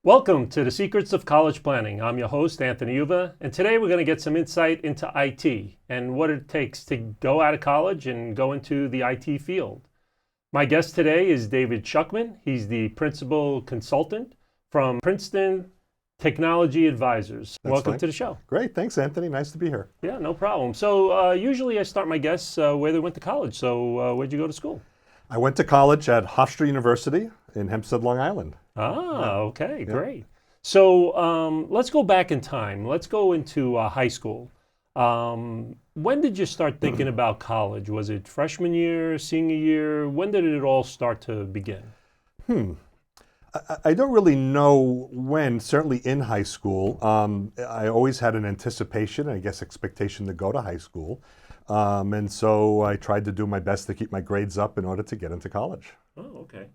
Welcome to the Secrets of College Planning. I'm your host, Anthony Uva, and today we're going to get some insight into IT and what it takes to go out of college and go into the IT field. My guest today is David Schuchman. He's the principal consultant from Princeton Technology Advisors. That's Welcome fine. to the show. Great. Thanks, Anthony. Nice to be here. Yeah, no problem. So usually I start my guests where they went to college. So where'd you go to school? I went to college at Hofstra University in Hempstead, Long Island. Yeah. Okay, Yeah. great. So let's go back in time. Let's go into high school. When did you start thinking about college? Was it freshman year, senior year? When did it all start to begin? Hmm. I don't really know when, certainly in high school. I always had an anticipation, I guess expectation to go to high school. And so I tried to do my best to keep my grades up in order to get into college. Oh, okay.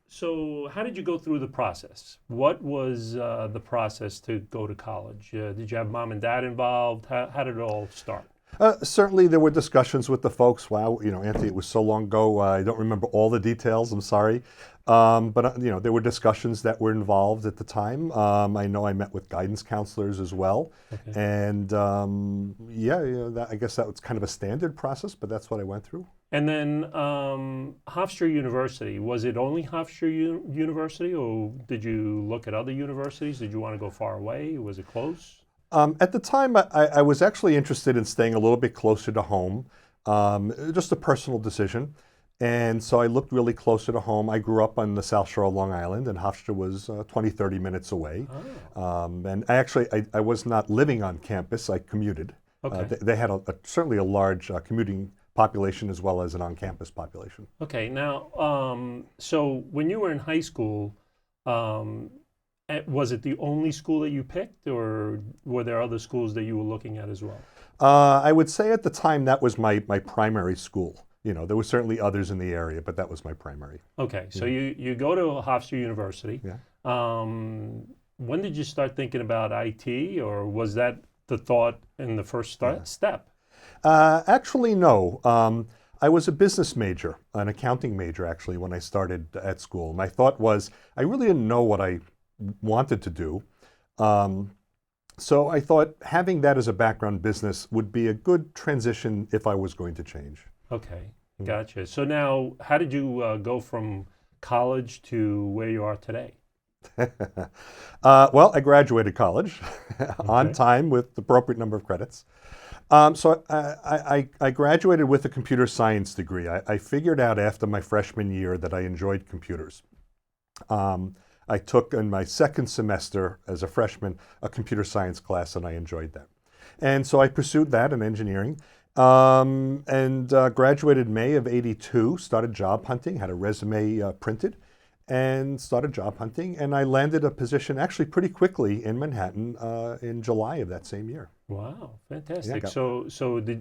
So how did you go through the process? What was the process to go to college? Did you have mom and dad involved? How did it all start? Certainly, there were discussions with the folks. Wow, Anthony, it was so long ago. I don't remember all the details. I'm sorry, but there were discussions that were involved at the time. I know I met with guidance counselors as well, Okay. and I guess that was kind of a standard process. But that's what I went through. And then Hofstra University, was it only Hofstra University, or did you look at other universities? Did you want to go far away? Was it close? At the time, I was actually interested in staying a little bit closer to home, just a personal decision. And so I looked really closer to home. I grew up on the South Shore of Long Island, and Hofstra was 20, 30 minutes away. Oh, And I was not living on campus. I commuted. okay. They had certainly a large commuting population as well as an on-campus population. Okay, now, so when you were in high school, um, was it the only school that you picked, or were there other schools that you were looking at as well? I would say at the time that was my primary school. There were certainly others in the area, but that was my primary. Okay, so Yeah. you go to Hofstra University. Yeah. When did you start thinking about IT, or was that the thought in the first step? Actually, no. I was a business major, an accounting major, actually, when I started at school. My thought was I really didn't know what I wanted to do. So I thought having that as a background business would be a good transition if I was going to change. Okay, Mm. gotcha. So now, how did you go from college to where you are today? Well, I graduated college on Okay. time with the appropriate number of credits. So I graduated with a computer science degree. I figured out after my freshman year that I enjoyed computers. I took in my second semester as a freshman a computer science class, and I enjoyed that. And so I pursued that in engineering, and graduated May of '82, started job hunting, had a resume printed, and started job hunting. And I landed a position actually pretty quickly in Manhattan in July of that same year. Wow, Yeah, fantastic. So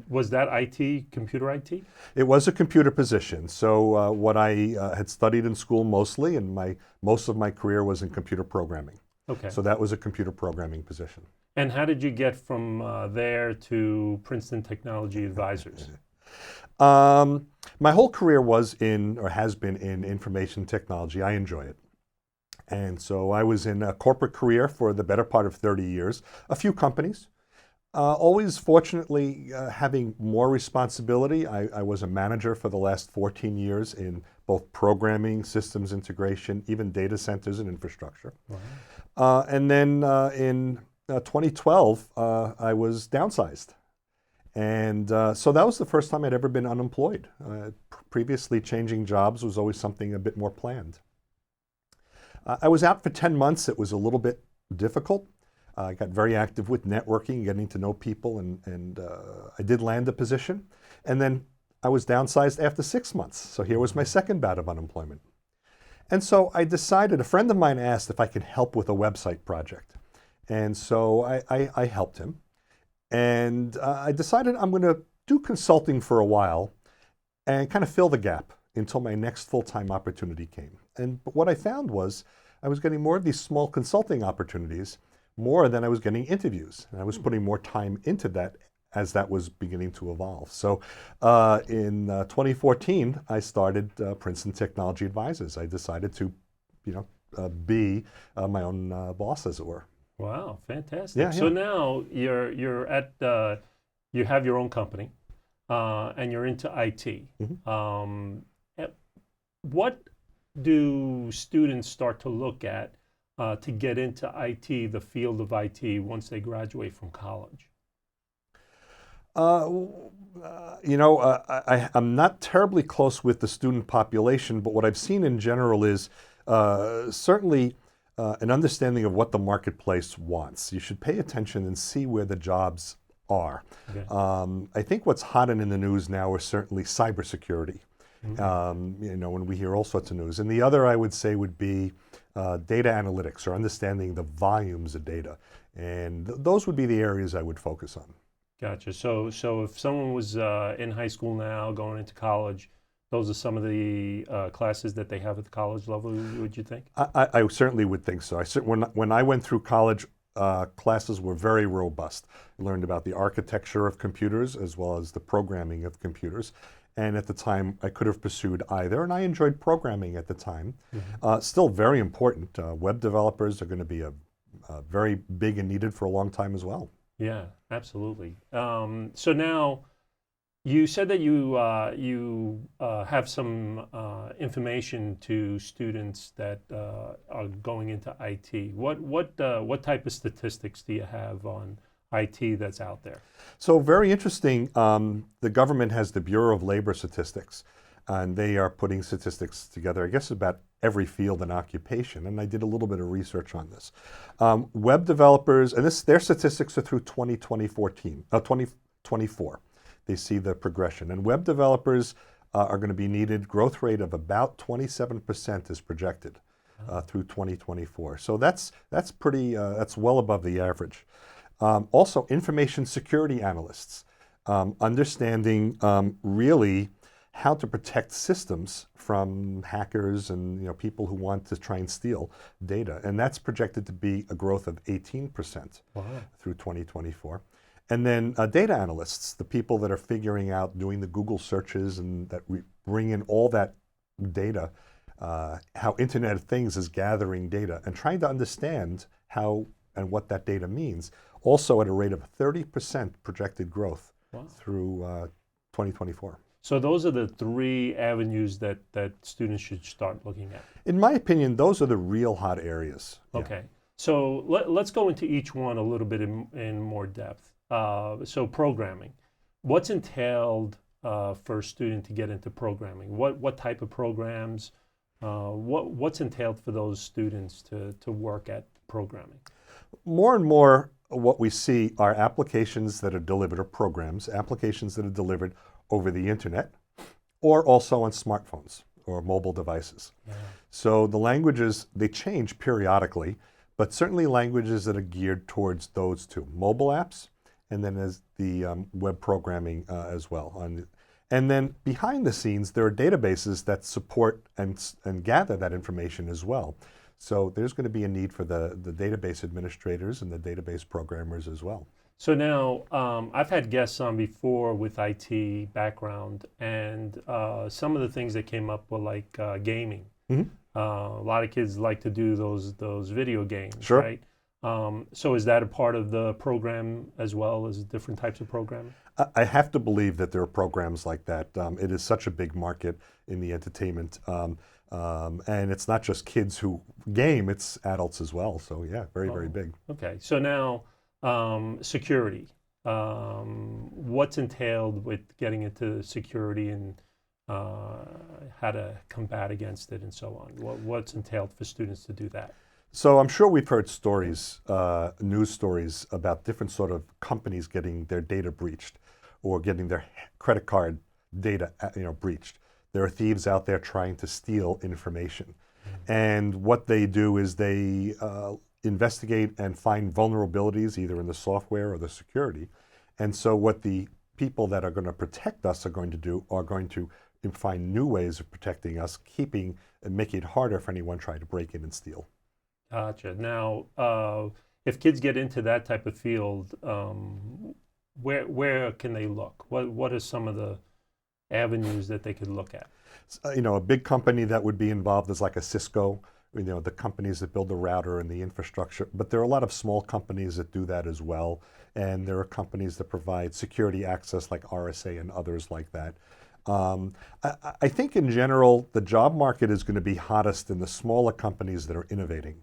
was that IT, computer IT? it was a computer position. So what I had studied in school mostly, and most of my career was in computer programming. Okay. So that was a computer programming position. And how did you get from there to Princeton Technology Advisors? My whole career was in, or has been in, information technology. I enjoy it. And so I was in a corporate career for the better part of 30 years, a few companies. Always, fortunately, having more responsibility. I was a manager for the last 14 years in both programming, systems integration, even data centers and infrastructure. Wow. And then in 2012, I was downsized. And so that was the first time I'd ever been unemployed. Previously, changing jobs was always something a bit more planned. I was out for 10 months. It was a little bit difficult. I got very active with networking, getting to know people, and I did land a position. And then I was downsized after 6 months. So here was my second bout of unemployment. And so I decided, a friend of mine asked if I could help with a website project. And so I helped him. And I decided I'm going to do consulting for a while and kind of fill the gap until my next full-time opportunity came. And what I found was I was getting more of these small consulting opportunities more than I was getting interviews. And I was putting more time into that as that was beginning to evolve. So in 2014, I started Princeton Technology Advisors. I decided to, be my own boss, as it were. Wow, fantastic. Yeah, So yeah. now you're at you have your own company, and you're into IT. Mhm. Eh, what do students start to look at to get into IT, the field of IT, once they graduate from college? I'm not terribly close with the student population, but what I've seen in general is certainly an understanding of what the marketplace wants. You should pay attention and see where the jobs are. Okay. I think what's hot and in the news now is certainly cybersecurity. Mm. When we hear all sorts of news. And the other I would say would be data analytics or understanding the volumes of data. And those would be the areas I would focus on. Gotcha. So if someone was in high school now, going into college, those are some of the classes that they have at the college level, would you think? I certainly would think so. When I went through college, classes were very robust. I learned about the architecture of computers as well as the programming of computers. And at the time, I could have pursued either, and I enjoyed programming at the time. Still very important. Web developers are going to be a very big and needed for a long time as well. Yeah, absolutely. So now you said that you have some information to students that are going into IT. What type of statistics do you have on IT that's out there? So very interesting. The government has the Bureau of Labor Statistics, and they are putting statistics together, I guess, about every field and occupation. And I did a little bit of research on this. Web developers, and their statistics are through 2024. They see the progression. And web developers are going to be needed. Growth rate of about 27% is projected through 2024. So that's that's well above the average. Also, information security analysts, understanding really how to protect systems from hackers and people who want to try and steal data, and that's projected to be a growth of 18% Wow. through 2024. And then data analysts, the people that are figuring out, doing the Google searches, and that we bring in all that data, how Internet of Things is gathering data and trying to understand how and what that data means, also at a rate of 30% projected growth Wow. through 2024. So those are the three avenues that students should start looking at. In my opinion, those are the real hot areas. Yeah. Okay. So let's go into each one a little bit in more depth. So programming, what's entailed for a student to get into programming? What type of programs? What's entailed for those students to work at programming? More and more, what we see are applications that are delivered, or programs, applications that are delivered over the internet, or also on smartphones or mobile devices. Yeah. So the languages, they change periodically, but certainly languages that are geared towards those two, mobile apps, and then as the web programming as well. And then behind the scenes, there are databases that support and gather that information as well. So there's going to be a need for the database administrators and the database programmers as well. So now, I've had guests on before with IT background, and some of the things that came up were like gaming. Mm-hmm. A lot of kids like to do those video games, Sure. right? So is that a part of the program as well as different types of programming? I have to believe that there are programs like that. It is such a big market in the entertainment. And it's not just kids who game, it's adults as well. So yeah, very, very big. Okay, so now security. What's entailed with getting into security and how to combat against it and so on? What's entailed for students to do that? So I'm sure we've heard stories, news stories about different sort of companies getting their data breached or getting their credit card data breached. There are thieves out there trying to steal information. And what they do is they investigate and find vulnerabilities either in the software or the security. And so what the people that are going to protect us are going to do are going to find new ways of protecting us, keeping and making it harder for anyone trying to break in and steal. Gotcha. Now, if kids get into that type of field, where can they look? What are some of the avenues that they could look at? A big company that would be involved is like a Cisco, the companies that build the router and the infrastructure, but there are a lot of small companies that do that as well. And there are companies that provide security access like RSA and others like that. I think in general, the job market is going to be hottest in the smaller companies that are innovating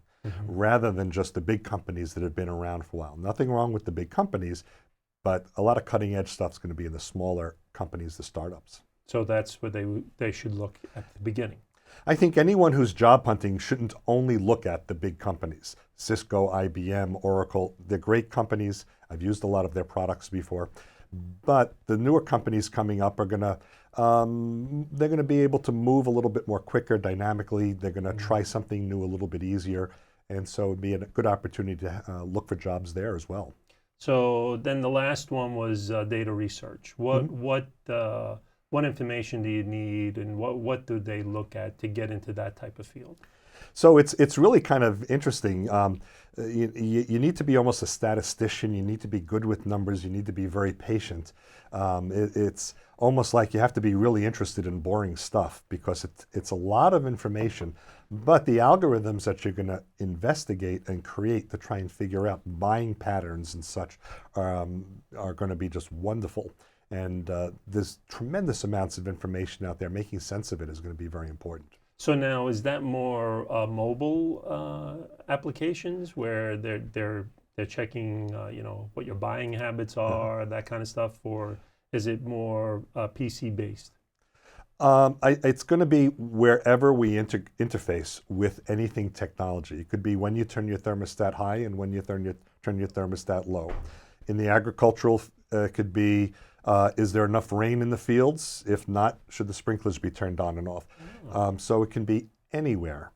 rather than just the big companies that have been around for a while. Nothing wrong with the big companies, but a lot of cutting edge stuff is going to be in the smaller companies, the startups. So that's where they should look at the beginning. I think anyone who's job hunting shouldn't only look at the big companies. Cisco, IBM, Oracle, they're great companies. I've used a lot of their products before. But the newer companies coming up are they're going to be able to move a little bit more quicker, dynamically. They're going to try something new a little bit easier. And so it'd be a good opportunity to look for jobs there as well. So then the last one was data research. What information do you need, and what do they look at to get into that type of field? So it's really kind of interesting. You need to be almost a statistician. You need to be good with numbers. You need to be very patient. It's almost like you have to be really interested in boring stuff because it's a lot of information. But the algorithms that you're going to investigate and create to try and figure out buying patterns and such are going to be just wonderful. And there's tremendous amounts of information out there. Making sense of it is going to be very important. So now, is that more mobile applications where they're checking, what your buying habits are, that kind of stuff, or is it more PC based? It's going to be wherever we interface with anything technology. It could be when you turn your thermostat high and when you turn your thermostat low. In the agricultural, it could be, is there enough rain in the fields? If not, should the sprinklers be turned on and off? So it can be anywhere.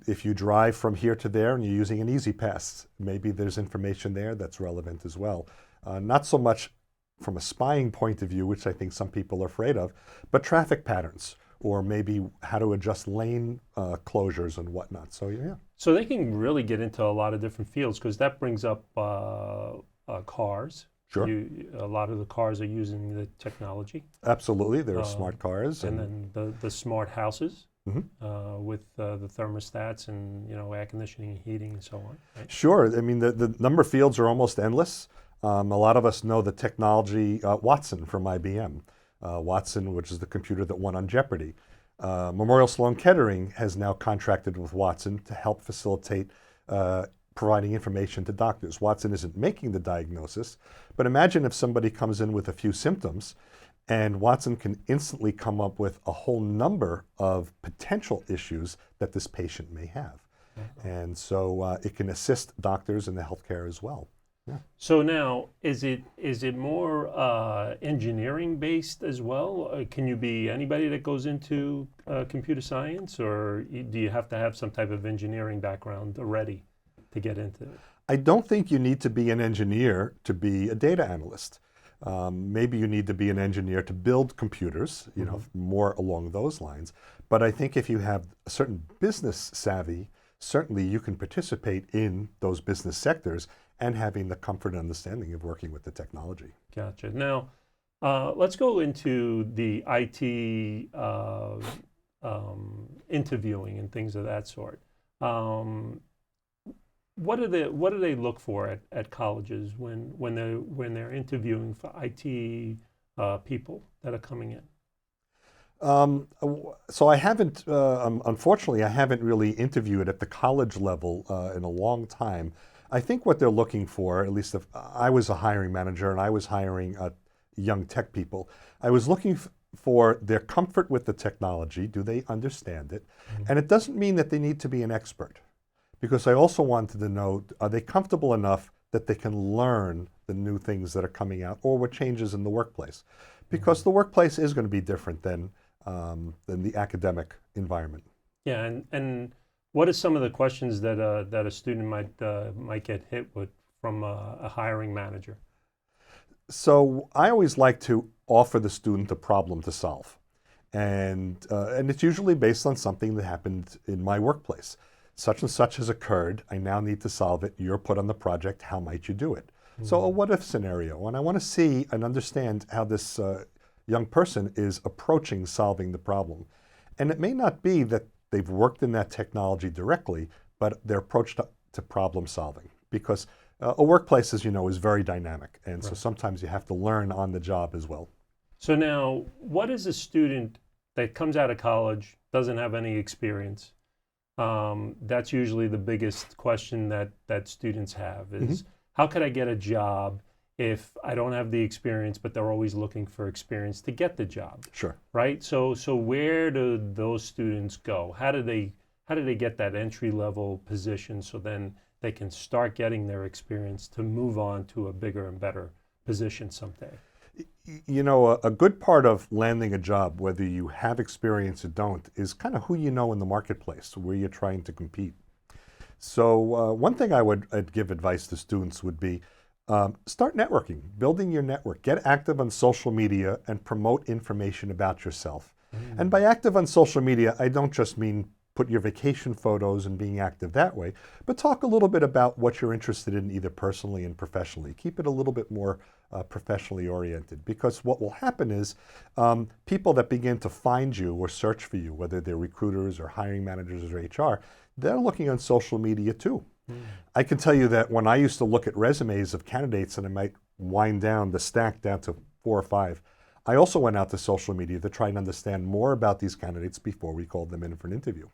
If you drive from here to there and you're using an Easy Pass, maybe there's information there that's relevant as well. Not so much from a spying point of view, which I think some people are afraid of, but traffic patterns, or maybe how to adjust lane closures and whatnot. So yeah. So they can really get into a lot of different fields, because that brings up cars. Sure. A lot of the cars are using the technology. Absolutely, there are smart cars. And then the smart houses with the thermostats and air conditioning and heating and so on. Right? Sure, I mean the number of fields are almost endless. A lot of us know the technology, Watson from IBM. Watson, which is the computer that won on Jeopardy. Memorial Sloan Kettering has now contracted with Watson to help facilitate providing information to doctors. Watson isn't making the diagnosis, but imagine if somebody comes in with a few symptoms and Watson can instantly come up with a whole number of potential issues that this patient may have. And so it can assist doctors in the healthcare as well. Yeah. So now, is it more engineering based as well? Can you be anybody that goes into computer science, or do you have to have some type of engineering background already to get into it? I don't think you need to be an engineer to be a data analyst. Maybe you need to be an engineer to build computers, more along those lines. But I think if you have a certain business savvy, certainly you can participate in those business sectors and having the comfort and understanding of working with the technology. Gotcha. Now, let's go into the IT interviewing and things of that sort. What do they look for at colleges when they're interviewing for IT people that are coming in? So I haven't, unfortunately, I haven't really interviewed at the college level in a long time. I think what they're looking for, at least if I was a hiring manager and I was hiring young tech people, I was looking for their comfort with the technology. Do they understand it? And it doesn't mean that they need to be an expert, because I also wanted to know, are they comfortable enough that they can learn the new things that are coming out or what changes in the workplace? Because the workplace is going to be different than the academic environment. Yeah, and what are some of the questions that a student might get hit with from a hiring manager? So I always like to offer the student a problem to solve, and it's usually based on something that happened in my workplace. Such and such has occurred. I now need to solve it. You're put on the project. How might you do it? So a what if scenario, and I want to see and understand how this young person is approaching solving the problem. And it may not be that they've worked in that technology directly, but their approach to problem solving. Because a workplace, as you know, is very dynamic. And so Right. sometimes you have to learn on the job as well. So now, what is a student that comes out of college, doesn't have any experience? That's usually the biggest question that students have is, how could I get a job if I don't have the experience, but they're always looking for experience to get the job, Sure. right? So where do those students go? How do they get that entry level position so then they can start getting their experience to move on to a bigger and better position someday? You know, a good part of landing a job, whether you have experience or don't, is kind of who you know in the marketplace, where you're trying to compete. So one thing I'd give advice to students would be start networking, building your network. Get active on social media and promote information about yourself. And by active on social media, I don't just mean put your vacation photos and being active that way, but talk a little bit about what you're interested in either personally and professionally. Keep it a little bit more professionally oriented, because what will happen is people that begin to find you or search for you, whether they're recruiters or hiring managers or HR, they're looking on social media too. I can tell you that when I used to look at resumes of candidates and I might wind down the stack down to 4 or 5, I also went out to social media to try and understand more about these candidates before we called them in for an interview.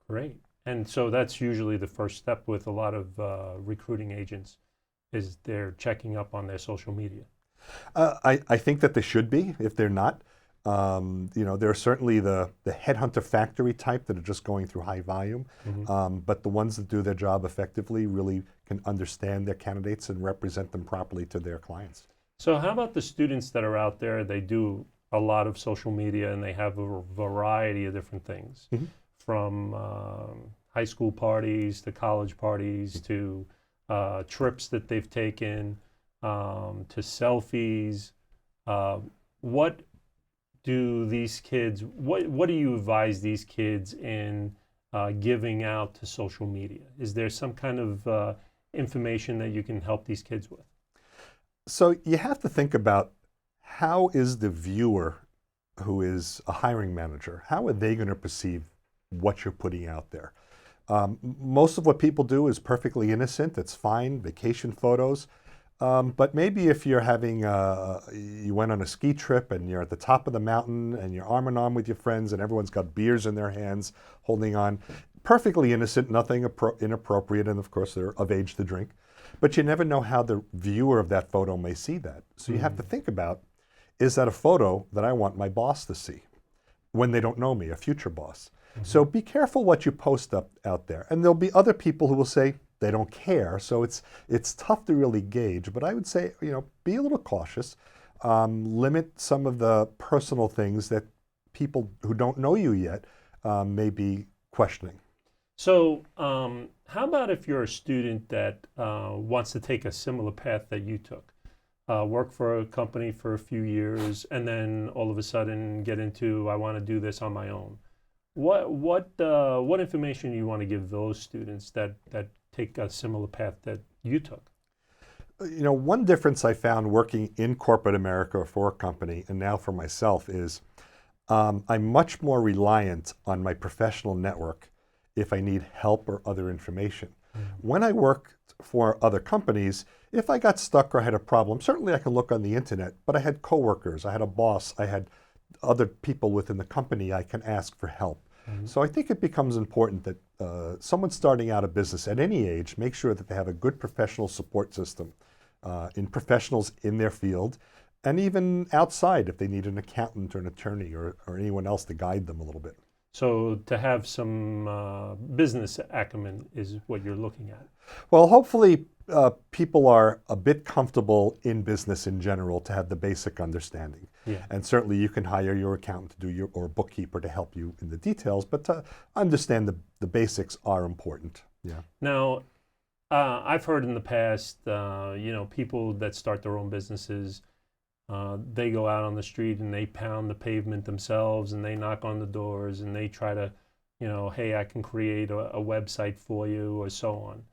Great. And so that's usually the first step with a lot of recruiting agents, is they're checking up on their social media. I think that they should be, if they're not. You know, there are certainly the headhunter factory type that are just going through high volume, but the ones that do their job effectively really can understand their candidates and represent them properly to their clients. So how about the students that are out there? They do a lot of social media and they have a variety of different things, from high school parties to college parties to trips that they've taken, to selfies. What do these kids, what do you advise these kids in giving out to social media? Is there some kind of information that you can help these kids with? So you have to think about, how is the viewer, who is a hiring manager, how are they going to perceive what you're putting out there? Most of what people do is perfectly innocent. It's fine, vacation photos. But maybe if you're having, you went on a ski trip and you're at the top of the mountain and you're arm in arm with your friends and everyone's got beers in their hands holding on, perfectly innocent, nothing inappropriate, and of course they're of age to drink. But you never know how the viewer of that photo may see that. So you have to think about, is that a photo that I want my boss to see when they don't know me, a future boss? So be careful what you post out there. And there'll be other people who will say they don't care. So it's tough to really gauge. But I would say, you know, be a little cautious. Limit some of the personal things that people who don't know you yet may be questioning. So how about if you're a student that wants to take a similar path that you took? Work for a company for a few years and then all of a sudden get into, I want to do this on my own. What information do you want to give those students that take a similar path that you took? You know, one difference I found working in corporate America for a company and now for myself is I'm much more reliant on my professional network if I need help or other information. When I worked for other companies, if I got stuck or had a problem, certainly I can look on the internet, but I had coworkers, I had a boss, I had other people within the company I can ask for help. So I think it becomes important that someone starting out a business at any age, make sure that they have a good professional support system in professionals in their field, and even outside if they need an accountant or an attorney or anyone else to guide them a little bit. So to have some business acumen is what you're looking at. Well, hopefully people are a bit comfortable in business in general to have the basic understanding. Yeah. And certainly you can hire your accountant to do or bookkeeper to help you in the details, but to understand the basics are important. Yeah. Now, I've heard in the past, people that start their own businesses, they go out on the street and they pound the pavement themselves and they knock on the doors and they try to, hey, I can create a website for you or so on.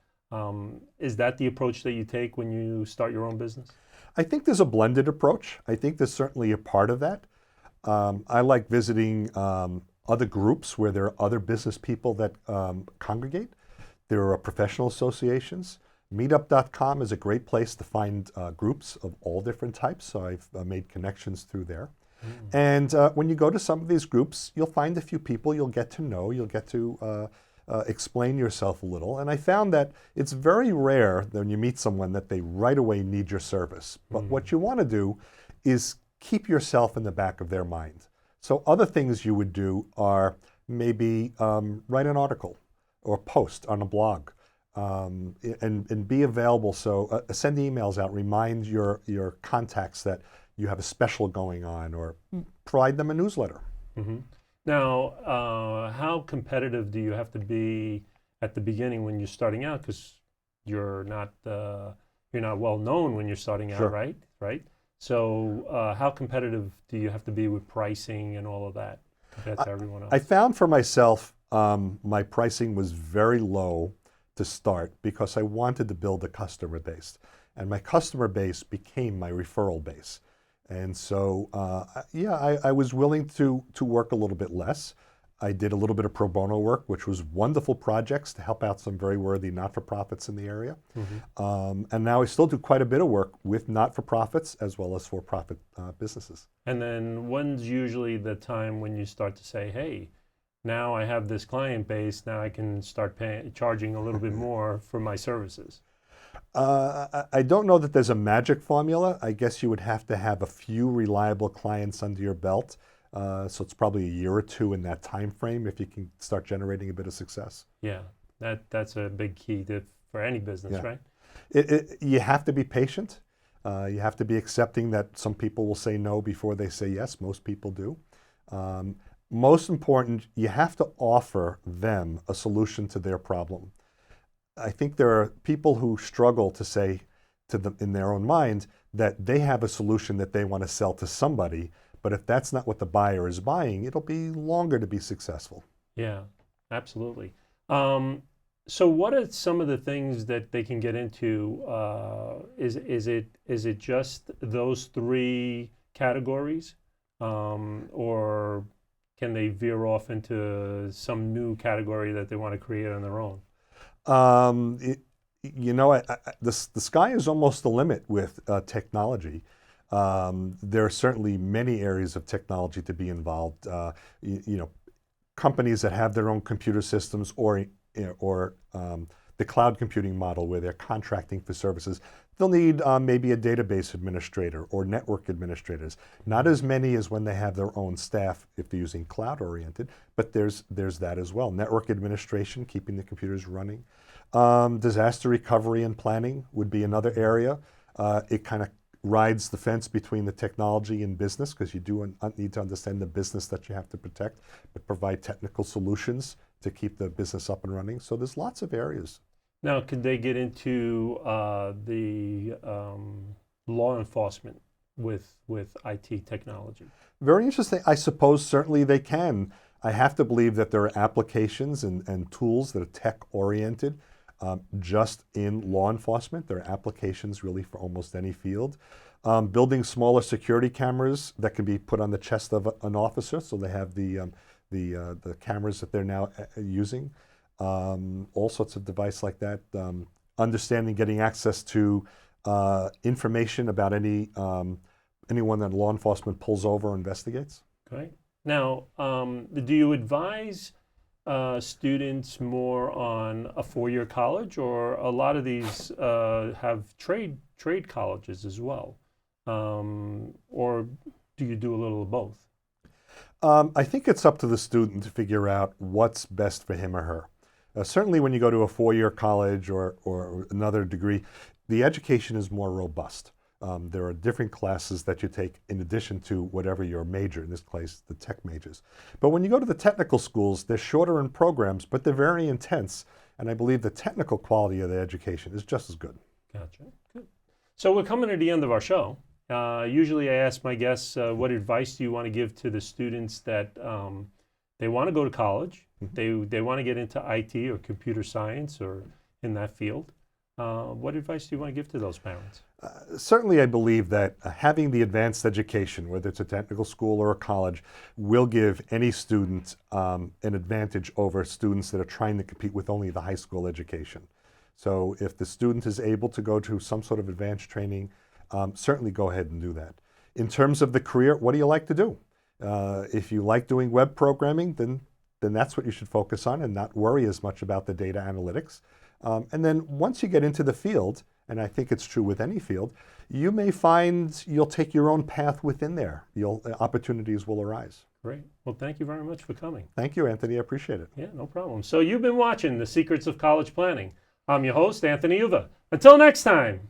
Is that the approach that you take when you start your own business? I think there's a blended approach. I think there's certainly a part of that. I like visiting other groups where there are other business people that congregate. There are professional associations. Meetup.com is a great place to find groups of all different types, so I've made connections through there. And when you go to some of these groups, you'll find a few people you'll get to know, you'll get to explain yourself a little. And I found that it's very rare that when you meet someone that they right away need your service. But what you want to do is keep yourself in the back of their mind. So other things you would do are maybe write an article or post on a blog. And be available. So send emails out, remind your contacts that you have a special going on, or provide them a newsletter. Now, how competitive do you have to be at the beginning when you're starting out? Because you're not well known when you're starting out, Sure. right? So how competitive do you have to be with pricing and all of that compared to everyone else? I found for myself, my pricing was very low to start because I wanted to build a customer base. And my customer base became my referral base. And so, I was willing to work a little bit less. I did a little bit of pro bono work, which was wonderful projects to help out some very worthy not-for-profits in the area. And now I still do quite a bit of work with not-for-profits as well as for-profit businesses. And then when's usually the time when you start to say, hey, now I have this client base, now I can start charging a little bit more for my services? I don't know that there's a magic formula. I guess you would have to have a few reliable clients under your belt. So it's probably a year or two in that time frame if you can start generating a bit of success. Yeah, that's a big key for any business, right? You have to be patient. You have to be accepting that some people will say no before they say yes. Most people do. Most important, you have to offer them a solution to their problem. I think there are people who struggle to say to them in their own mind that they have a solution that they want to sell to somebody, but if that's not what the buyer is buying, it'll be longer to be successful. Yeah, absolutely. So what are some of the things that they can get into? Is it just those three categories, or can they veer off into some new category that they want to create on their own? The sky is almost the limit with technology. There are certainly many areas of technology to be involved. Companies that have their own computer systems, or the cloud computing model where they're contracting for services, they'll need maybe a database administrator or network administrators. Not as many as when they have their own staff if they're using cloud-oriented, but there's that as well. Network administration, keeping the computers running. Disaster recovery and planning would be another area. It kind of rides the fence between the technology and business, because you do need to understand the business that you have to protect, but provide technical solutions to keep the business up and running. So there's lots of areas. Now, could they get into the law enforcement with IT technology? Very interesting. I suppose certainly they can. I have to believe that there are applications and tools that are tech-oriented just in law enforcement. There are applications really for almost any field. Building smaller security cameras that can be put on the chest of an officer, so they have the cameras that they're now using. All sorts of device like that. Understanding, getting access to information about anyone that law enforcement pulls over or investigates. Great. Now, do you advise students more on a four-year college, or a lot of these have trade colleges as well, or do you do a little of both? I think it's up to the student to figure out what's best for him or her. Certainly when you go to a four-year college or another degree, the education is more robust. There are different classes that you take in addition to whatever your major, in this case, the tech majors. But when you go to the technical schools, they're shorter in programs, but they're very intense. And I believe the technical quality of the education is just as good. Gotcha. Good. So we're coming to the end of our show. Usually I ask my guests, what advice do you want to give to the students that they want to go to college, they want to get into IT or computer science or in that field, What advice do you want to give to those parents? Certainly, I believe that having the advanced education, whether it's a technical school or a college, will give any student an advantage over students that are trying to compete with only the high school education. So if the student is able to go to some sort of advanced training, certainly go ahead and do that. In terms of the career, what do you like to do? If you like doing web programming, then that's what you should focus on and not worry as much about the data analytics. And then once you get into the field, and I think it's true with any field, you may find you'll take your own path within there. Opportunities will arise. Great. Well, thank you very much for coming. Thank you, Anthony. I appreciate it. Yeah, no problem. So you've been watching The Secrets of College Planning. I'm your host, Anthony Uva. Until next time.